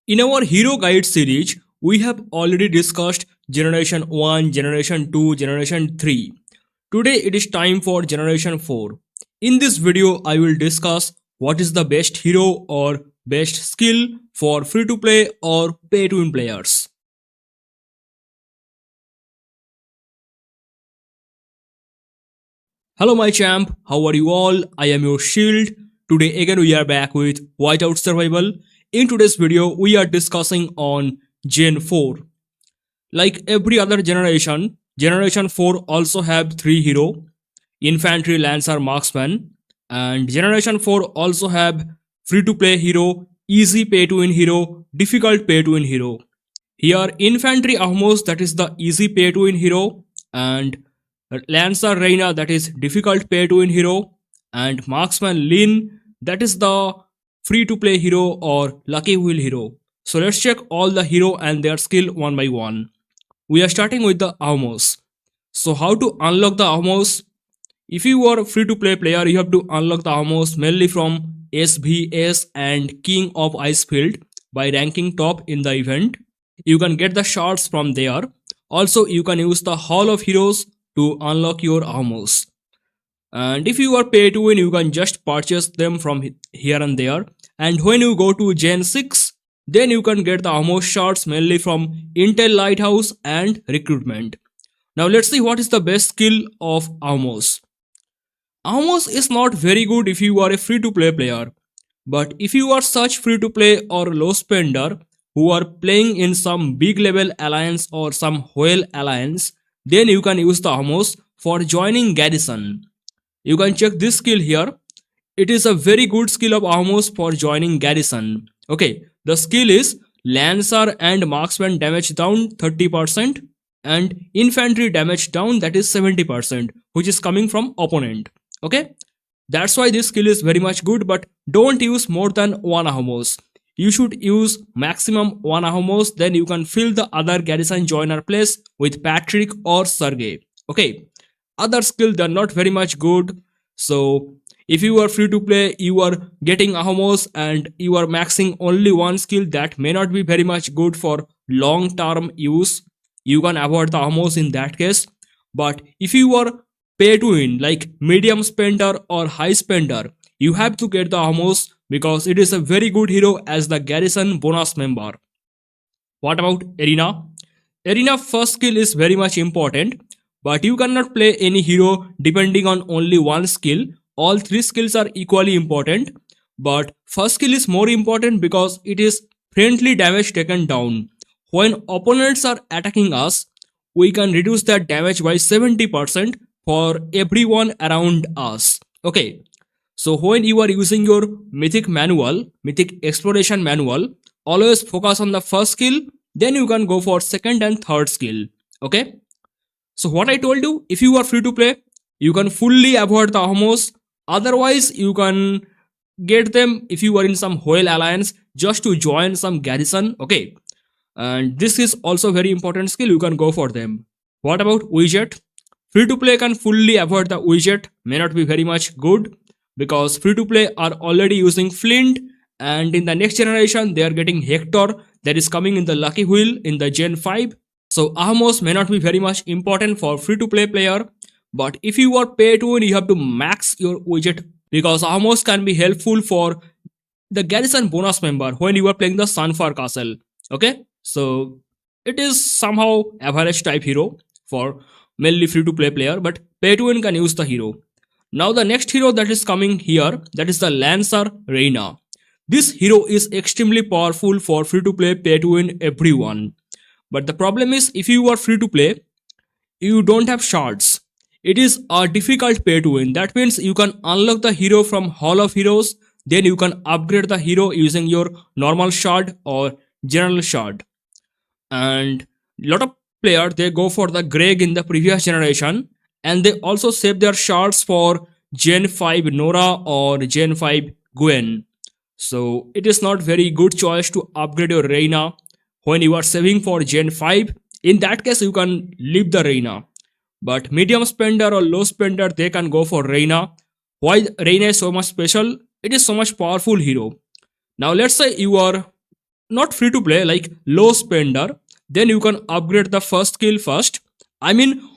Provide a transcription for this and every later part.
In our Hero Guide series, we have already discussed Generation 1, Generation 2, Generation 3. Today it is time for Generation 4. In this video, I will discuss what is the best hero or best skill for free to play or pay to win players. Hello my champ, how are you all? I am your shield. Today again we are back with Whiteout Survival. In today's video we are discussing on Gen 4. Like every other generation, Generation 4 also have 3 hero, Infantry, Lancer, Marksman, and Generation 4 also have free to play hero, easy pay to win hero, difficult pay to win hero. Here Infantry Ahmose, that is the easy pay to win hero, and Lancer Reina, that is difficult pay to win hero, and Marksman Lynn, that is the free to play hero or lucky wheel hero. So let's check all the hero and their skill one by one. We are starting with the Ahmose. So how to unlock the Ahmose? If you are a free to play player, you have to unlock the Ahmose mainly from SVS and King of Icefield by ranking top in the event. You can get the shards from there. Also, you can use the Hall of Heroes to unlock your Ahmose. And if you are pay to win, you can just purchase them from here and there. And when you go to Gen 6, then you can get the Ahmose shards mainly from Intel Lighthouse and Recruitment. Now let's see what is the best skill of Ahmose. Ahmose is not very good if you are a free to play player. But if you are such free to play or low spender who are playing in some big level alliance or some whale alliance, then you can use the Ahmose for joining garrison. You can check this skill here. It is a very good skill of Ahmose for joining garrison. Okay, the skill is Lancer and Marksman damage down 30% and infantry damage down, that is 70%, which is coming from opponent. Okay, that's why this skill is very much good, but don't use more than one Ahmose. You should use maximum one Ahmose, then you can fill the other garrison joiner place with Patrick or Sergey. Okay, other skill they are not very much good. So if you are free to play, you are getting Ahmose and you are maxing only one skill, that may not be very much good for long term use. You can avoid the Ahmose in that case. But if you are pay to win, like medium spender or high spender, you have to get the Ahmose because it is a very good hero as the garrison bonus member. What about Arena? Arena first skill is very much important, but you cannot play any hero depending on only one skill. All three skills are equally important, but first skill is more important because it is friendly damage taken down. When opponents are attacking us, we can reduce that damage by 70% for everyone around us. Okay, so when you are using your Mythic manual, Mythic exploration manual, always focus on the first skill, then you can go for second and third skill. Okay, so what I told you, if you are free to play, you can fully avoid the Ahmose. Otherwise, you can get them if you are in some whale alliance just to join some garrison. Okay, and this is also very important skill, you can go for them. What about widget? Free to play can fully avoid the widget, may not be very much good because free to play are already using Flint, and in the next generation they are getting Hector, that is coming in the lucky wheel in the Gen 5. So Ahmose may not be very much important for free to play player, but if you are pay to win, you have to max your widget because Ahmose can be helpful for the garrison bonus member when you are playing the Sunfire Castle. Okay, so it is somehow average type hero for mainly free to play player, but pay to win can use the hero. Now the next hero that is coming here, that is the Lancer Reina. This hero is extremely powerful for free to play, pay to win everyone. But the problem is, if you are free to play, you don't have shards. It is a difficult pay to win. That means you can unlock the hero from Hall of Heroes, then you can upgrade the hero using your normal shard or general shard. And lot of players, they go for the Greg in the previous generation, and they also save their shards for Gen 5 Nora or Gen 5 Gwen. So it is not very good choice to upgrade your Reina when you are saving for Gen 5. In that case, you can leave the Reina. But medium spender or low spender, they can go for Reina. Why Reina is so much special? It is so much powerful hero. Now let's say you are not free to play, like low spender, then you can upgrade the first skill first. I mean,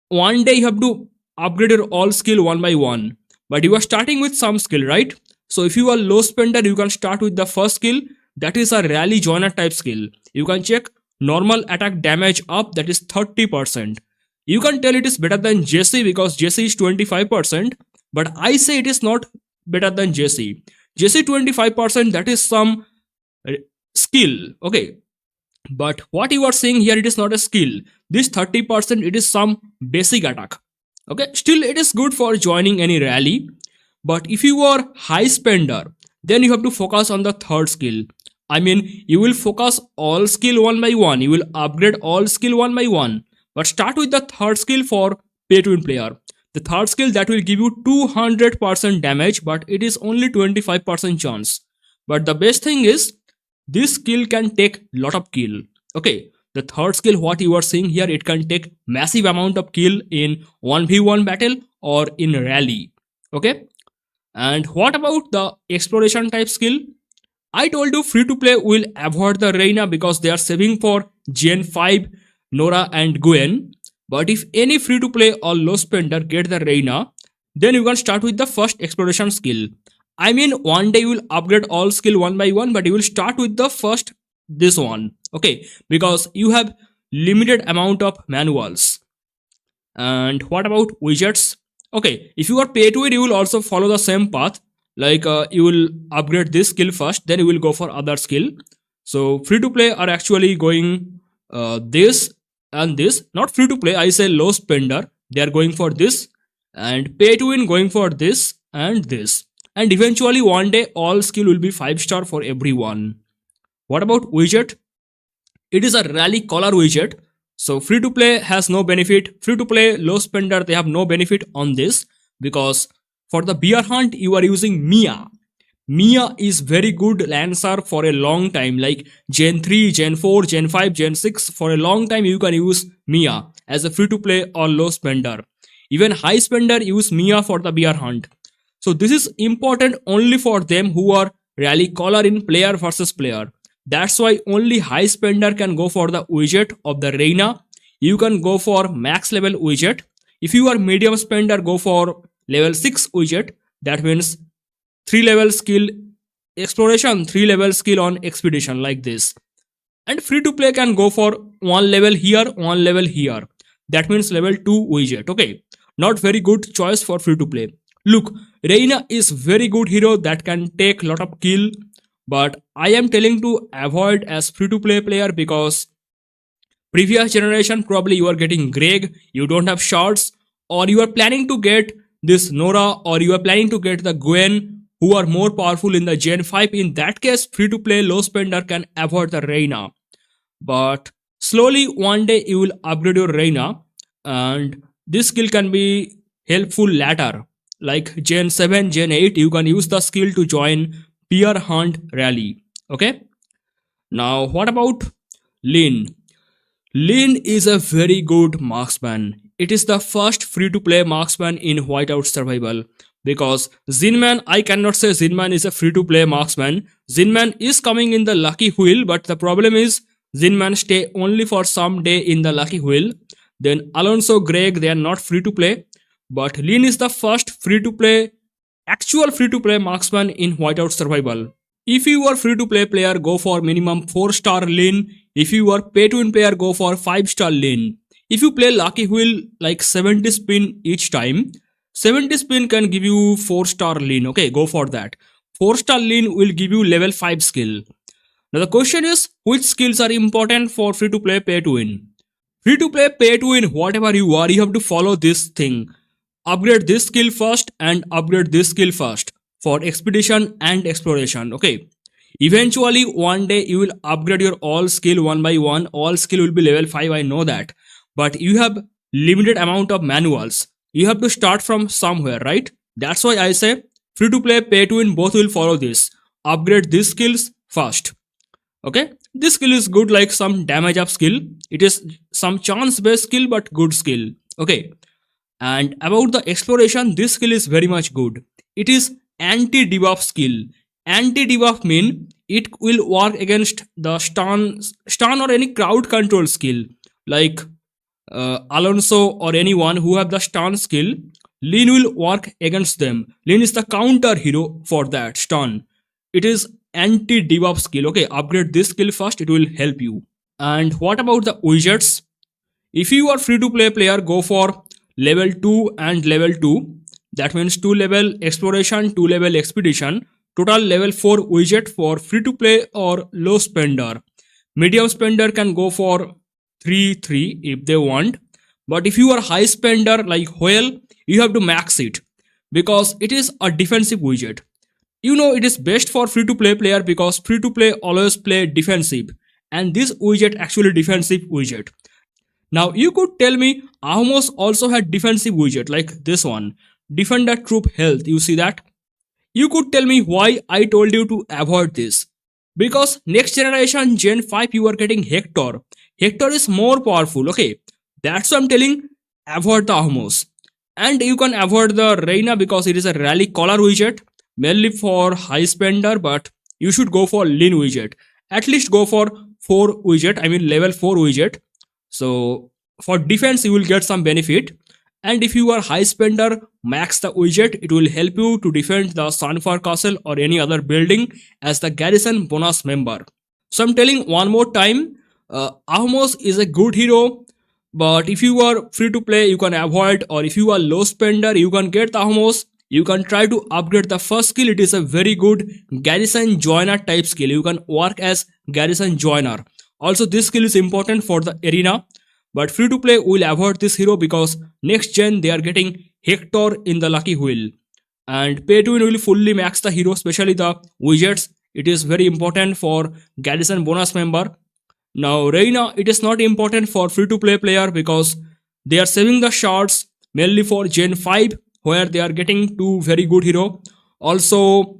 one day you have to upgrade your all skill one by one, but you are starting with some skill, right? So if you are low spender, you can start with the first skill, that is a rally joiner type skill. You can check normal attack damage up, that is 30%. You can tell it is better than Jesse because Jesse is 25%, but I say it is not better than Jesse. Jesse 25%, that is some skill, okay, but what you are saying here, it is not a skill. This 30%, it is some basic attack. Okay, still it is good for joining any rally. But if you are high spender, then you have to focus on the third skill. I mean, you will focus all skill one by one. You will upgrade all skill one by one. But start with the third skill for pay to win player. The third skill that will give you 200% damage, but it is only 25% chance. But the best thing is, this skill can take lot of kill. Okay, the third skill what you are seeing here, it can take massive amount of kill in 1v1 battle or in rally. Okay, and what about the exploration type skill? I told you free to play will avoid the Reina because they are saving for Gen 5, Nora and Gwen. But if any free to play or low spender get the Reina, then you can start with the first exploration skill. I mean, one day you will upgrade all skill one by one, but you will start with the first this one. Okay, because you have limited amount of manuals. And what about widgets? Okay, if you are pay to win, you will also follow the same path. Like you will upgrade this skill first, then you will go for other skill. So free to play are actually going this and this. Not free to play, I say low spender. They are going for this, and pay to win going for this and this. And eventually one day all skill will be 5-star for everyone. What about widget? It is a rally collar widget. So free to play has no benefit. Free to play low spender, they have no benefit on this because for the bear hunt you are using Mia. Mia is very good lancer for a long time, like Gen 3, Gen 4, Gen 5, Gen 6. For a long time you can use Mia as a free to play or low spender. Even high spender use Mia for the bear hunt. So this is important only for them who are rally caller in player versus player. That's why only high spender can go for the widget of the Reina. You can go for max level widget. If you are medium spender, go for level 6 widget. That means 3 level skill exploration, 3 level skill on expedition, like this. And free to play can go for 1 level here, 1 level here. That means level 2 widget. Okay, not very good choice for free to play. Look, Reina is very good hero that can take lot of kill, but I am telling to avoid as free to play player because previous generation probably you are getting Greg, you don't have Shards, or you are planning to get this Nora, or you are planning to get the Gwen who are more powerful in the Gen 5. In that case, free to play low spender can avoid the Reina. But slowly one day you will upgrade your Reina, and this skill can be helpful later. Like Gen 7, Gen 8, you can use the skill to join peer hunt rally. Okay. Now what about Lynn? Lynn is a very good marksman. It is the first free to play marksman in Whiteout Survival. Because Zinman, I cannot say Zinman is a free to play marksman. Zinman is coming in the lucky wheel, but the problem is Zinman stay only for some day in the lucky wheel. Then Alonso, Greg, they are not free to play. But Lynn is the first free to play, actual free to play marksman in Whiteout Survival. If you are free to play player, go for minimum 4-star Lynn. If you are pay to win player, go for 5-star Lynn. If you play lucky wheel like 70 spin each time, 70 spin can give you 4-star Lynn. Okay, go for that. 4-star Lynn will give you level 5 skill. Now the question is, which skills are important for free to play pay to win? Free to play pay to win, whatever you are, you have to follow this thing. Upgrade this skill first and upgrade this skill first for expedition and exploration. Okay, eventually one day you will upgrade your all skill one by one. All skill will be level 5, I know that, but you have limited amount of manuals. You have to start from somewhere, right? That's why I say free to play pay to win, both will follow this. Upgrade these skills first. Okay, this skill is good, like some damage up skill. It is some chance based skill, but good skill. Okay, and about the exploration, this skill is very much good. It is anti debuff skill. Anti debuff mean it will work against the stun or any crowd control skill like Alonso or anyone who have the stun skill. Lynn will work against them. Lynn is the counter hero for that stun. It is anti debuff skill. Okay, upgrade this skill first, it will help you. And what about the widgets? If you are free to play player, go for level 2 and level 2. That means 2 level exploration, 2 level expedition. Total level 4 widget for free to play or low spender. Medium spender can go for 3 if they want. But if you are high spender like whale, you have to max it because it is a defensive widget. You know it is best for free to play player because free to play always play defensive, and this widget actually defensive widget. Now you could tell me Ahmose also had defensive widget like this one, defender troop health. You see that? You could tell me why I told you to avoid this. Because next generation Gen 5 you are getting Hector. Hector is more powerful, okay? That's why I'm telling avoid the Ahmose. And you can avoid the Reina because it is a rally collar widget, mainly for high spender, but you should go for Lynn widget. At least go for 4 widget, I mean level 4 widget. So for defense you will get some benefit. And if you are high spender, max the widget. It will help you to defend the Sunfire Castle or any other building as the garrison bonus member. So I'm telling one more time, Ahmose is a good hero. But if you are free to play, you can avoid, or if you are low spender, you can get the Ahmose. You can try to upgrade the first skill. It is a very good garrison joiner type skill. You can work as garrison joiner. Also, this skill is important for the arena. But free to play will avoid this hero because next gen they are getting Hector in the lucky wheel. And pay to win will fully max the hero, especially the widgets. It is very important for garrison bonus member. Now Reina, it is not important for free to play player because they are saving the shards mainly for Gen 5 where they are getting 2 very good hero. Also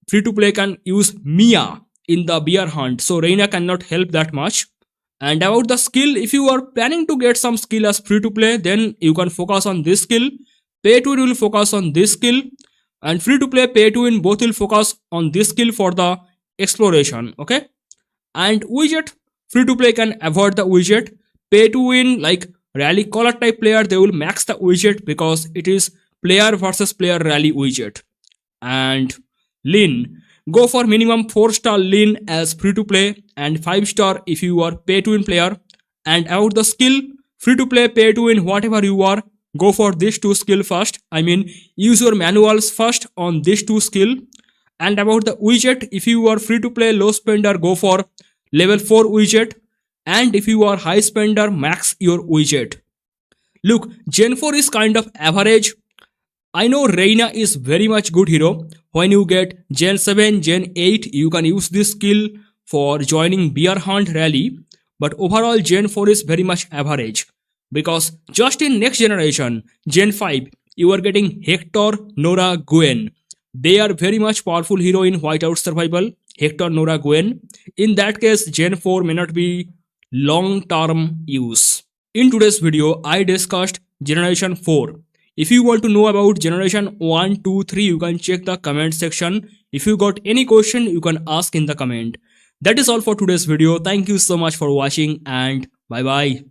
free to play can use Mia in the bear hunt, so Reina cannot help that much. And about the skill, if you are planning to get some skill as free to play, then you can focus on this skill. Pay to win will focus on this skill, and free to play, pay to win both will focus on this skill for the exploration. Okay, and widget, free to play can avoid the widget. Pay to win like rally collar type player, they will max the widget because it is player versus player rally widget. And Lynn, go for minimum 4-star Lynn as free to play and 5-star if you are pay to win player. And about the skill, free to play, pay to win, whatever you are, go for these 2 skill first. I mean use your manuals first on these 2 skill. And about the widget, if you are free to play low spender, go for level 4 widget. And if you are high spender, max your widget. Look, Gen 4 is kind of average. I know Reina is very much good hero. When you get Gen 7, Gen 8, you can use this skill for joining bear hunt rally. But overall Gen 4 is very much average. Because just in next generation, Gen 5, you are getting Hector, Nora, Gwen. They are very much powerful hero in Whiteout Survival. Hector, Nora, Gwen. In that case, Gen 4 may not be long-term use. In today's video, I discussed Generation 4. If you want to know about Generation 1, 2, 3, you can check the comment section. If you got any question, you can ask in the comment. That is all for today's video. Thank you so much for watching and bye-bye.